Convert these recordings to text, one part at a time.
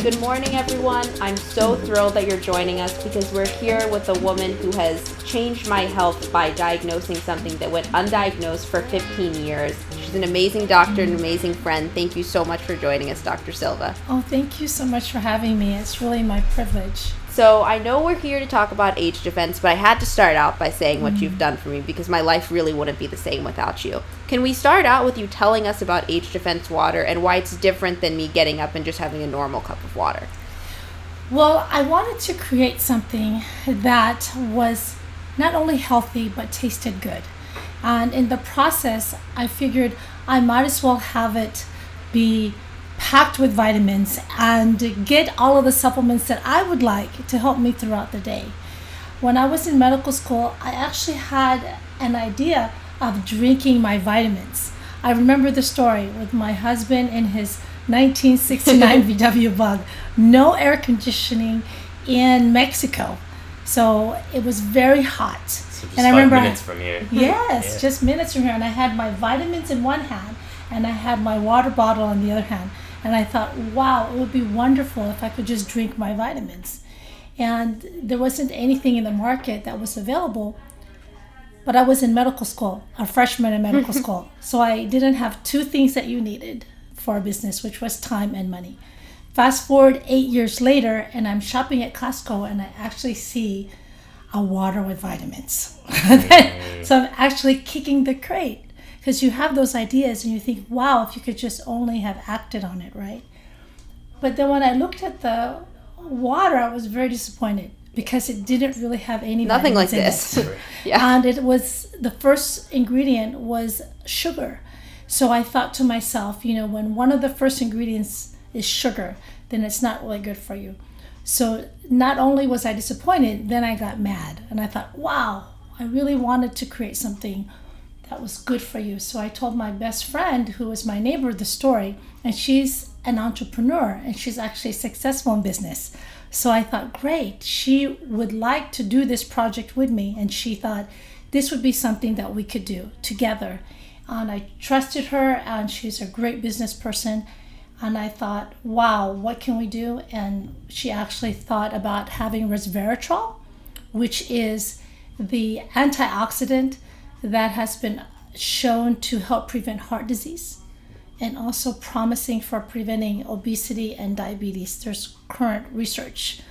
Good morning, everyone. I'm so thrilled that you're joining us because we're here with a woman who has changed my health by diagnosing something that went undiagnosed for 15 years. She's an amazing doctor, an amazing friend. Thank you so much for joining us, Dr. Silva. Oh, thank you so much for having me. It's really my privilege. So I know we're here to talk about age defense, but I had to start out by saying what you've done for me because my life really wouldn't be the same without you. Can we start out with you telling us about age defense water and why it's different than me getting up and just having a normal cup of water? Well, I wanted to create something that was not only healthy but tasted good. And in the process, I figured I might as well have it be packed with vitamins and get all of the supplements that I would like to help me throughout the day. When I was in medical school, I actually had an idea of drinking my vitamins. I remember the story with my husband in his 1969 VW Bug, no air conditioning in Mexico. So it was very hot. So just 5 minutes from here. Yes, Yeah. just minutes from here. And I had my vitamins in one hand and I had my water bottle on the other hand. And I thought, wow, it would be wonderful if I could just drink my vitamins. And there wasn't anything in the market that was available. But I was in medical school, a freshman in medical school. So I didn't have two things that you needed for a business, which was time and money. Fast forward 8 years later, and I'm shopping at Costco, and I actually see a water with vitamins. So I'm actually kicking the crate. Because you have those ideas and you think, wow, if you could just only have acted on it, right? But then when I looked at the water, I was very disappointed because it didn't really have any Nothing like vitamins this. in it. Yeah. And it was, the first ingredient was sugar. So I thought to myself, when one of the first ingredients is sugar, then it's not really good for you. So not only was I disappointed, then I got mad. And I thought, wow, I really wanted to create something that was good for you. So I told my best friend, who was my neighbor, the story, and she's an entrepreneur and she's actually successful in business. So I thought, great, she would like to do this project with me, and she thought this would be something that we could do together. And I trusted her, and she's a great business person. And I thought, wow, what can we do? And she actually thought about having resveratrol, which is the antioxidant that has been shown to help prevent heart disease and also promising for preventing obesity and diabetes. There's current research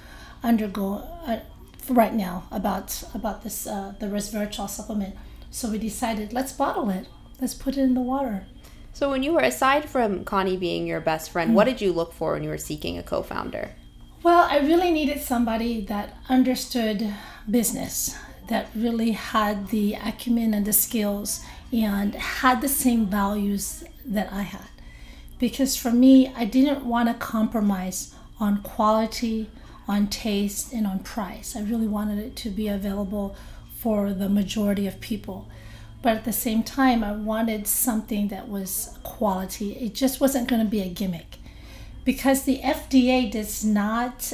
right now about this the resveratrol supplement. So we decided, let's bottle it. Let's put it in the water. So when you were, aside from Connie being your best friend, what did you look for when you were seeking a co-founder? Well, I really needed somebody that understood business, that really had the acumen and the skills and had the same values that I had. Because for me, I didn't want to compromise on quality, on taste, and on price. I really wanted it to be available for the majority of people. But at the same time, I wanted something that was quality. It just wasn't going to be a gimmick. Because the FDA does not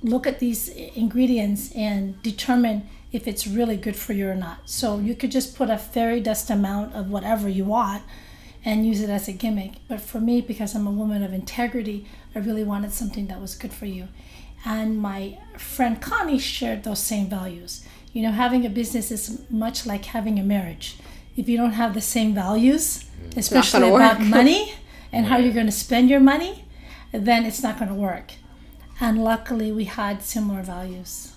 look at these ingredients and determine if it's really good for you or not. So you could just put a fairy dust amount of whatever you want and use it as a gimmick. But for me, because I'm a woman of integrity, I really wanted something that was good for you. And my friend Connie shared those same values. Having a business is much like having a marriage. If you don't have the same values, especially about money and how you're going to spend your money, then it's not going to work. And luckily, we had similar values.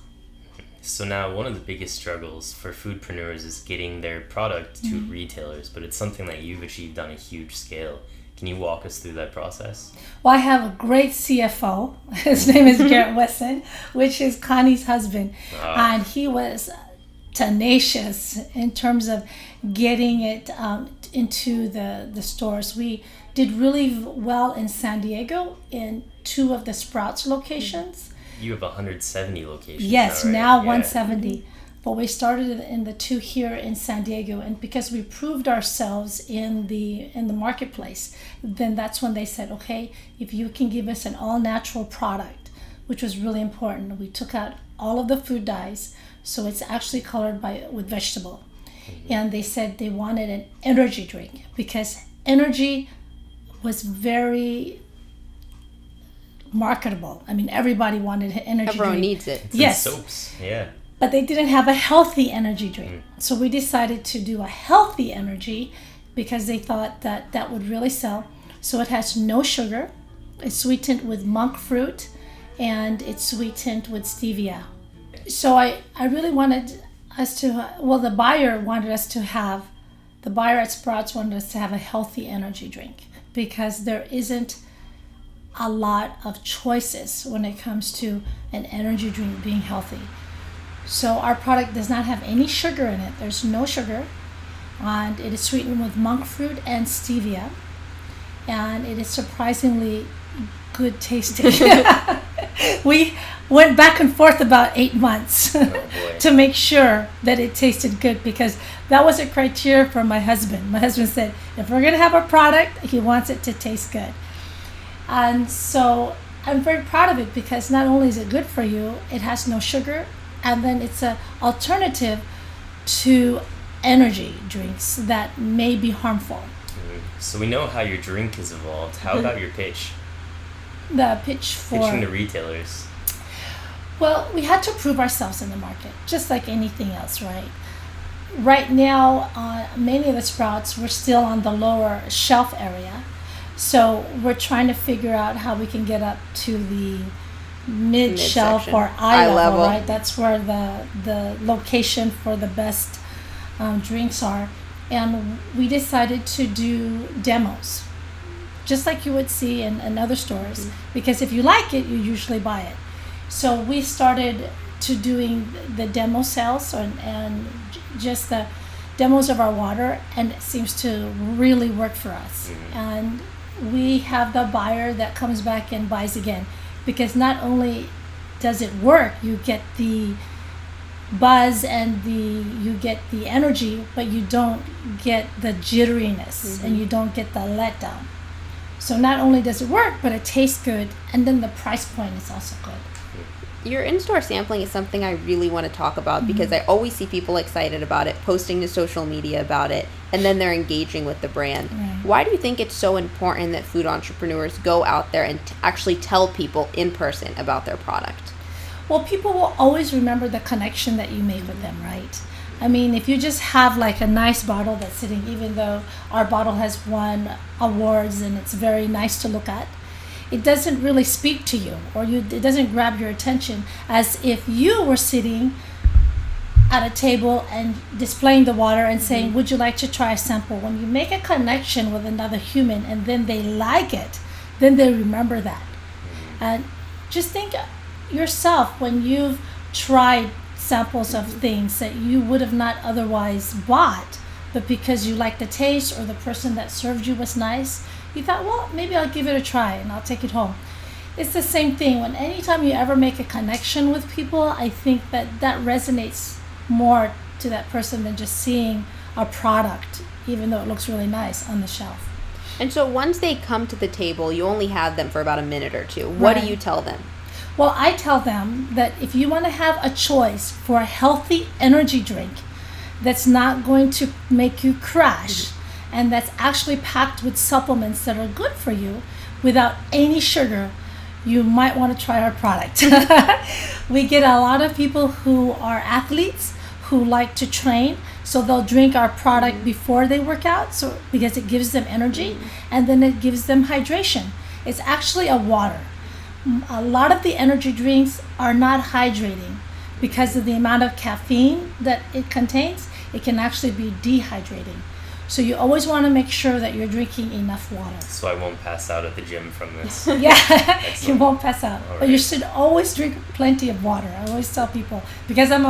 So now one of the biggest struggles for foodpreneurs is getting their product to retailers, but it's something that you've achieved on a huge scale. Can you walk us through that process? Well, I have a great CFO. His name is Garrett Wesson, which is Connie's husband. And he was tenacious in terms of getting it into the stores. We did really well in San Diego in 2 of the Sprouts locations. You have 170 locations. Yes, now, right? now 170. But we started in the 2 here in San Diego, and because we proved ourselves in the marketplace, then that's when they said, okay, if you can give us an all-natural product, which was really important. We took out all of the food dyes, so it's actually colored with vegetable. And they said they wanted an energy drink because energy was very marketable. I mean, everybody wanted an energy Everyone drink. needs it. It's in Yes. soaps. Yeah. But they didn't have a healthy energy drink. So we decided to do a healthy energy because they thought that that would really sell. So it has no sugar. It's sweetened with monk fruit, and it's sweetened with stevia. So I really wanted us to, the buyer at Sprouts wanted us to have a healthy energy drink because there isn't a lot of choices when it comes to an energy drink being healthy. So our product does not have any sugar in it. There's no sugar, and it is sweetened with monk fruit and stevia, and it is surprisingly good tasting. We went back and forth about 8 months to make sure that it tasted good, because that was a criteria for my husband. My husband said, if we're going to have a product, he wants it to taste good. And so I'm very proud of it because not only is it good for you, it has no sugar, and then it's an alternative to energy drinks that may be harmful. So we know how your drink has evolved. How about your pitch? The pitch for... Pitching to retailers. Well, we had to prove ourselves in the market, just like anything else, right? Right now, many of the Sprouts, we're still on the lower shelf area. So we're trying to figure out how we can get up to the mid-shelf or eye level, right? That's where the location for the best drinks are. And we decided to do demos, just like you would see in other stores, because if you like it, you usually buy it. So we started to doing the demo sales and just the demos of our water, and it seems to really work for us. And we have the buyer that comes back and buys again, because not only does it work, you get the buzz and you get the energy, but you don't get the jitteriness and you don't get the letdown. So not only does it work, but it tastes good, and then the price point is also good. Your in-store sampling is something I really want to talk about because I always see people excited about it, posting to social media about it, and then they're engaging with the brand. Right. Why do you think it's so important that food entrepreneurs go out there and actually tell people in person about their product? Well, people will always remember the connection that you make with them, right? I mean, if you just have like a nice bottle that's sitting, even though our bottle has won awards and it's very nice to look at, it doesn't really speak to you, or it doesn't grab your attention as if you were sitting at a table and displaying the water and saying, would you like to try a sample? When you make a connection with another human and then they like it, then they remember that. And just think yourself when you've tried samples of things that you would have not otherwise bought, but because you liked the taste or the person that served you was nice, you thought, well, maybe I'll give it a try and I'll take it home. It's the same thing. When anytime you ever make a connection with people, I think that resonates more to that person than just seeing a product, even though it looks really nice on the shelf. And so once they come to the table, you only have them for about a minute or two. What do you tell them? Well, I tell them that if you want to have a choice for a healthy energy drink that's not going to make you crash, and that's actually packed with supplements that are good for you without any sugar, you might want to try our product. We get a lot of people who are athletes who like to train, so they'll drink our product before they work out, so because it gives them energy and then it gives them hydration. It's actually a water. A lot of the energy drinks are not hydrating because of the amount of caffeine that it contains. It can actually be dehydrating. So you always want to make sure that you're drinking enough water. So I won't pass out at the gym from this. Yeah, you won't pass out. All But you right. should always drink plenty of water. I always tell people, because I'm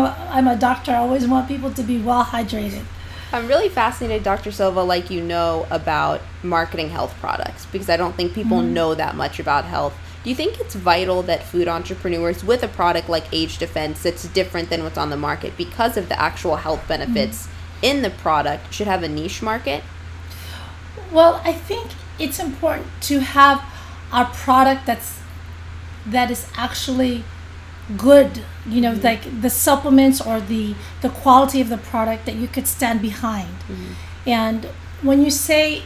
a doctor, I always want people to be well hydrated. I'm really fascinated, Dr. Silva, like you know about marketing health products, because I don't think people know that much about health. Do you think it's vital that food entrepreneurs with a product like Age Defense that's different than what's on the market because of the actual health benefits in the product should have a niche market? Well, I think it's important to have a product that is actually good, you know, like the supplements or the quality of the product that you could stand behind. And when you say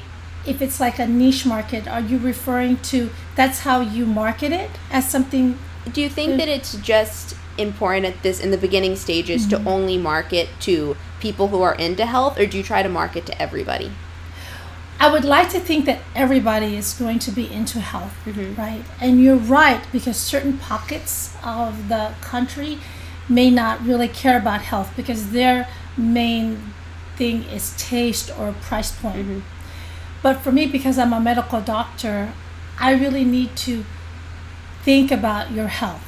if it's like a niche market, are you referring to that's how you market it as something? Do you think that it's just important in the beginning stages to only market to people who are into health, or do you try to market to everybody? I would like to think that everybody is going to be into health, right? And you're right, because certain pockets of the country may not really care about health because their main thing is taste or price point. But for me, because I'm a medical doctor, I really need to think about your health.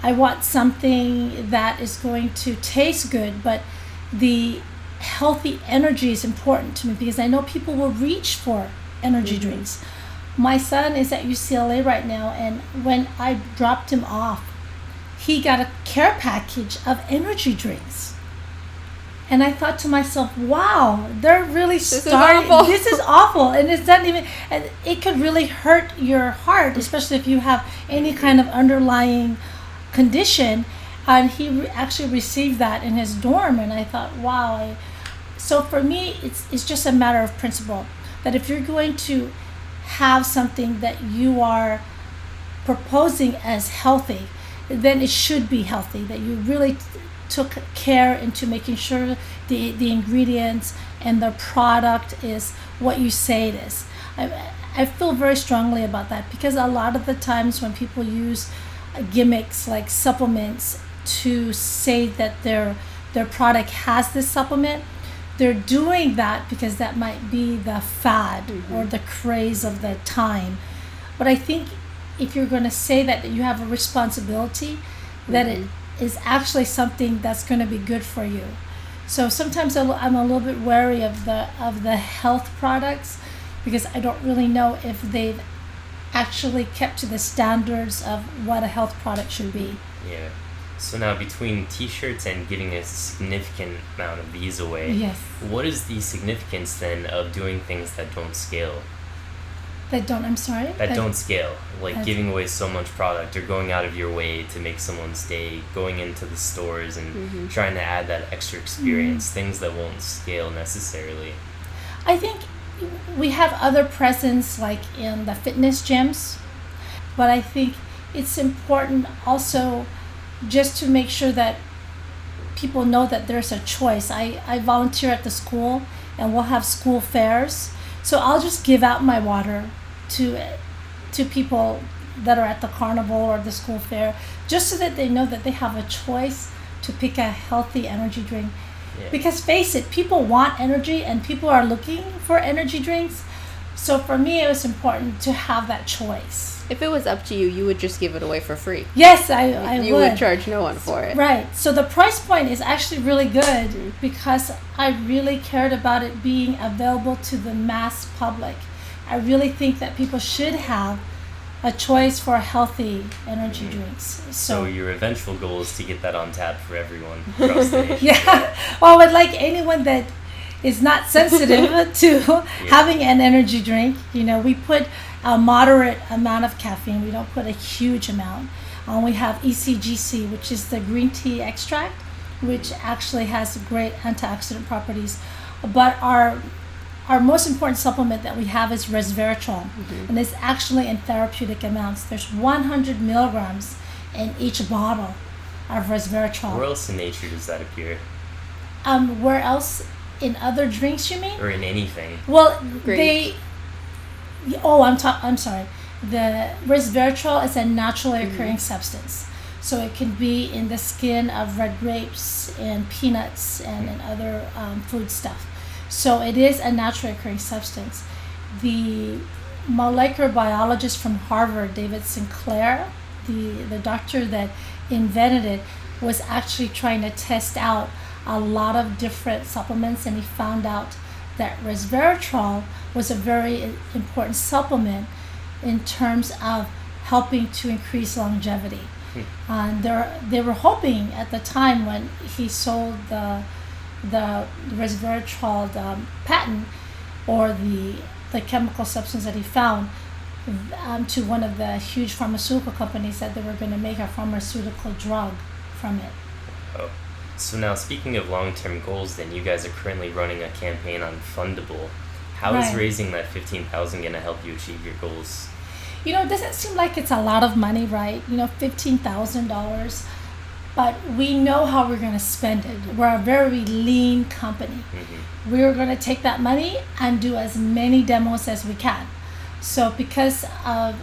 I want something that is going to taste good, but the healthy energy is important to me because I know people will reach for energy drinks. My son is at UCLA right now, and when I dropped him off, he got a care package of energy drinks. And I thought to myself, wow, they're really starting. This is awful. And it's not even, and it could really hurt your heart, especially if you have any kind of underlying condition. And he actually received that in his dorm. And I thought, wow. So for me, it's just a matter of principle that if you're going to have something that you are proposing as healthy, then it should be healthy, that you really took care into making sure the ingredients and the product is what you say it is. I feel very strongly about that because a lot of the times when people use gimmicks like supplements to say that their product has this supplement, they're doing that because that might be the fad or the craze of the time. But I think if you're going to say that you have a responsibility, that it is actually something that's going to be good for you. So sometimes I'm a little bit wary of the health products because I don't really know if they've actually kept to the standards of what a health product should be. Yeah. So now between t-shirts and giving a significant amount of these away, what is the significance then of doing things that don't scale? That don't scale, like giving away so much product or going out of your way to make someone's day, going into the stores and trying to add that extra experience, things that won't scale necessarily. I think we have other presence like in the fitness gyms, but I think it's important also just to make sure that people know that there's a choice. I volunteer at the school and we'll have school fairs. So I'll just give out my water to people that are at the carnival or the school fair, just so that they know that they have a choice to pick a healthy energy drink. Because face it, people want energy and people are looking for energy drinks. So for me, it was important to have that choice. If it was up to you, you would just give it away for free. Yes, I would. You would charge no one for it. Right. So the price point is actually really good because I really cared about it being available to the mass public. I really think that people should have a choice for healthy energy drinks. So your eventual goal is to get that on tap for everyone across the nation. Well, I would like anyone that is not sensitive to having an energy drink. You know, we put a moderate amount of caffeine. We don't put a huge amount. We have ECGC, which is the green tea extract, which actually has great antioxidant properties. But our most important supplement that we have is resveratrol, and it's actually in therapeutic amounts. There's 100 milligrams in each bottle of resveratrol. Where else in nature does that appear? Where else? In other drinks, you mean? Or in anything? Well, I'm sorry. The resveratrol is a naturally occurring substance. So it can be in the skin of red grapes and peanuts and in other food stuff. So it is a naturally occurring substance. The molecular biologist from Harvard, David Sinclair, the doctor that invented it, was actually trying to test out a lot of different supplements, and he found out that resveratrol was a very important supplement in terms of helping to increase longevity. And they were hoping at the time when he sold the resveratrol patent, or the chemical substance that he found, to one of the huge pharmaceutical companies, that they were going to make a pharmaceutical drug from it. Oh. So now, speaking of long-term goals, then you guys are currently running a campaign on Fundable. How is Right. raising that 15,000 going to help you achieve your goals? You know, it doesn't seem like it's a lot of money, right? You know, $15,000, but we know how we're going to spend it. We're a very lean company. We're going to take that money and do as many demos as we can. So because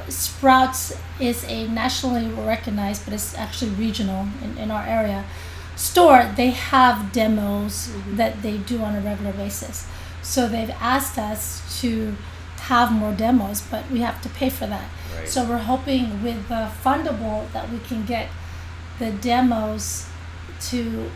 Sprouts is a nationally recognized, but it's actually regional in our area, store, they have demos that they do on a regular basis. So they've asked us to have more demos, but we have to pay for that. Right. So we're hoping with the fundable that we can get the demos to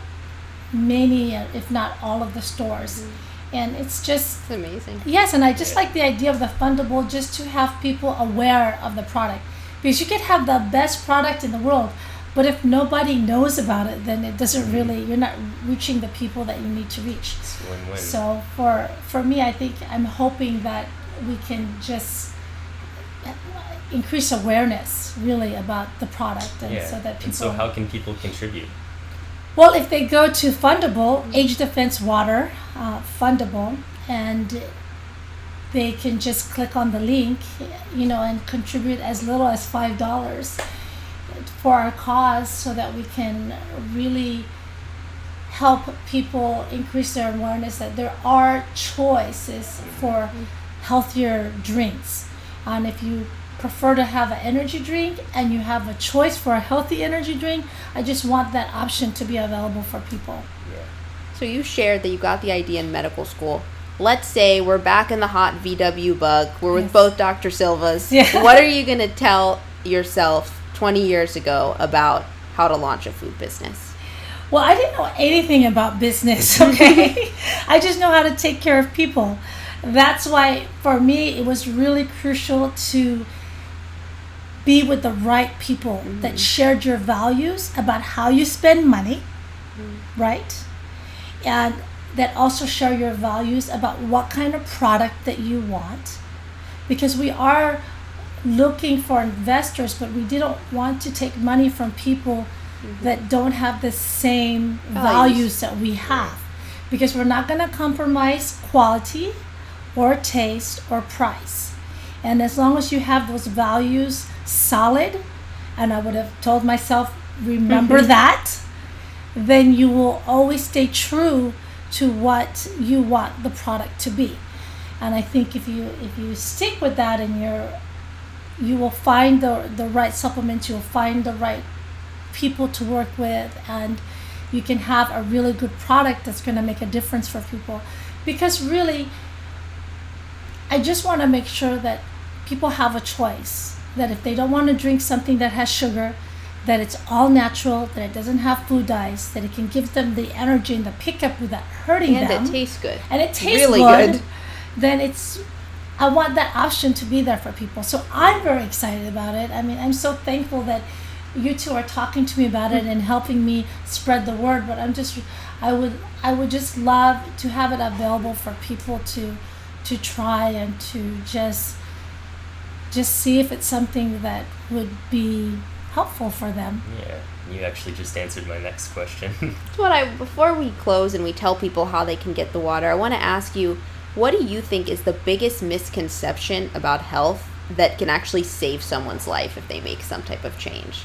many, if not all of the stores. And it's just, It's amazing. yes, and I just like the idea of the fundable, just to have people aware of the product. Because you could have the best product in the world, but if nobody knows about it, then it doesn't really, you're not reaching the people that you need to reach. It's a win-win. So for me, I think I'm hoping that we can just increase awareness really about the product, and yeah. so that people. And so how can people contribute? Well, if they go to Fundable, Age Defense Water, Fundable, and they can just click on the link, you know, and contribute as little as $5 for our cause, so that we can really help people increase their awareness that there are choices for healthier drinks. And if you prefer to have an energy drink and you have a choice for a healthy energy drink, I just want that option to be available for people. Yeah. So you shared that you got the idea in medical school. Let's say we're back in the hot VW bug. We're with Yes. both Dr. Silvas. Yeah. What are you going to tell yourself 20 years ago about how to launch a food business? Well, I didn't know anything about business, okay? I just know how to take care of people. That's why, for me, it was really crucial to be with the right people that shared your values about how you spend money, right? And that also share your values about what kind of product that you want. Because we are looking for investors, but we didn't want to take money from people that don't have the same values that we have. Because we're not going to compromise quality or taste or price. And as long as you have those values solid, and I would have told myself, remember that, then you will always stay true to what you want the product to be. And I think if you stick with that, and you will find the right supplements, you'll find the right people to work with, and you can have a really good product that's going to make a difference for people. Because really, I just want to make sure that people have a choice, that if they don't want to drink something that has sugar, that it's all natural, that it doesn't have food dyes, that it can give them the energy and the pickup without hurting And them. it tastes good. And it tastes really good. Then I want that option to be there for people. So I'm very excited about it. I mean, I'm so thankful that you two are talking to me about it and helping me spread the word. But I would just love to have it available for people to try, and to just see if it's something that would be helpful for them. Yeah. You actually just answered my next question. Before we close and we tell people how they can get the water, I want to ask you, what do you think is the biggest misconception about health that can actually save someone's life if they make some type of change?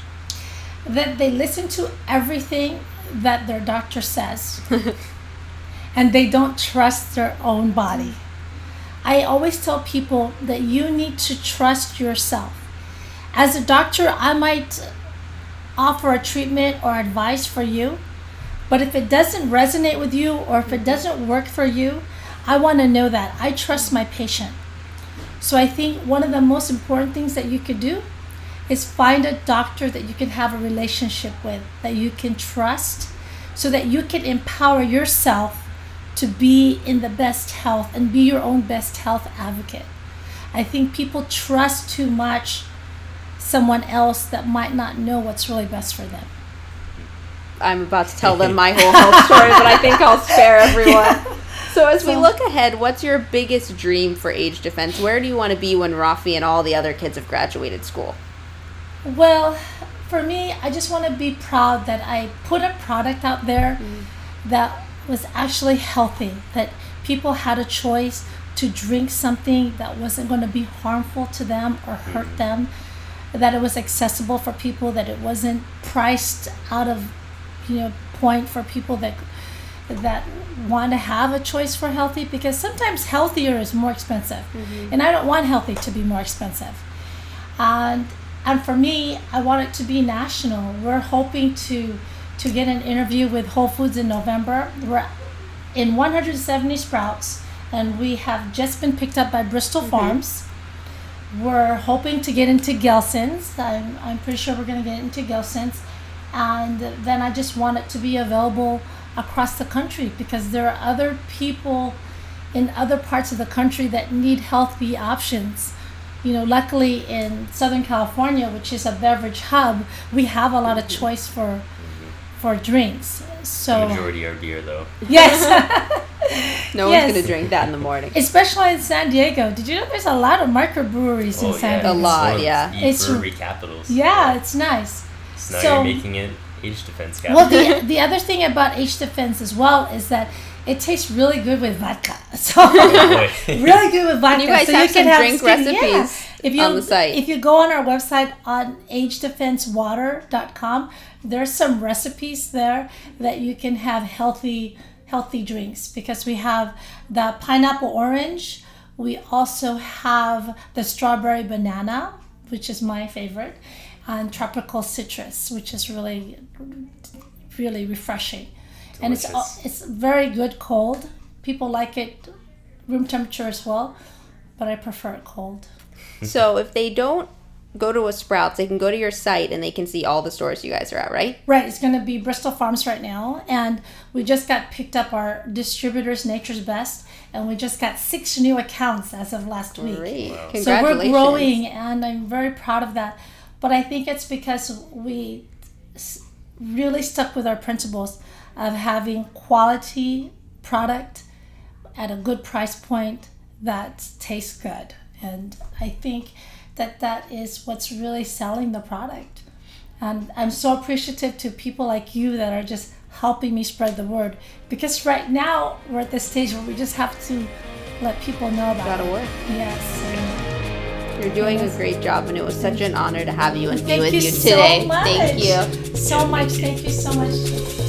That they listen to everything that their doctor says and they don't trust their own body. I always tell people that you need to trust yourself. As a doctor, I might offer a treatment or advice for you, but if it doesn't resonate with you, or if it doesn't work for you, I want to know that. I trust my patient. So I think one of the most important things that you could do is find a doctor that you can have a relationship with, that you can trust, so that you can empower yourself to be in the best health and be your own best health advocate. I think people trust too much someone else that might not know what's really best for them. I'm about to tell them my whole health story, but I think I'll spare everyone. So as we look ahead, what's your biggest dream for Age Defense? Where do you want to be when Rafi and all the other kids have graduated school? Well, for me, I just want to be proud that I put a product out there that was actually healthy, that people had a choice to drink something that wasn't going to be harmful to them or hurt them, that it was accessible for people, that it wasn't priced out of point for people that want to have a choice for healthy, because sometimes healthier is more expensive, and I don't want healthy to be more expensive. And for me, I want it to be national. We're hoping to get an interview with Whole Foods in November. We're in 170 Sprouts, and we have just been picked up by Bristol Farms. We're hoping to get into Gelson's. I'm pretty sure we're going to get into Gelson's. And then I just want it to be available across the country, because there are other people in other parts of the country that need healthy options. Luckily in Southern California, which is a beverage hub, we have a lot of choice for drinks. So The majority are beer, though. Yes. No one's going to drink that in the morning. Especially in San Diego. Did you know there's a lot of microbreweries in San Diego? A lot, yeah. It's brewery capitals. Yeah, it's nice. So now you're making it H Defense capital. Well, the other thing about H Defense as well is that it tastes really good with vodka. So really good with vodka. And you guys have some drink recipes on the site. If you go on our website on agedefensewater.com, there's some recipes there that you can have healthy drinks, because we have the pineapple orange. We also have the strawberry banana, which is my favorite, and tropical citrus, which is really, really refreshing. Delicious. And it's very good cold. People like it room temperature as well, but I prefer it cold. So if they don't go to a Sprouts, they can go to your site and they can see all the stores you guys are at, right? Right. It's going to be Bristol Farms right now, and we just got picked up our distributors, Nature's Best, and we just got 6 new accounts as of last week. Great. Wow. Congratulations. So we're growing, and I'm very proud of that. But I think it's because we really stuck with our principles of having quality product at a good price point that tastes good. And I think that is what's really selling the product. And I'm so appreciative to people like you that are just helping me spread the word. Because right now we're at this stage where we just have to let people know about it. Gotta work. Yes. You're doing a great job, and it was such an honor to have you and be Thank with you you so today. much. Thank you. So much. Thank you so much.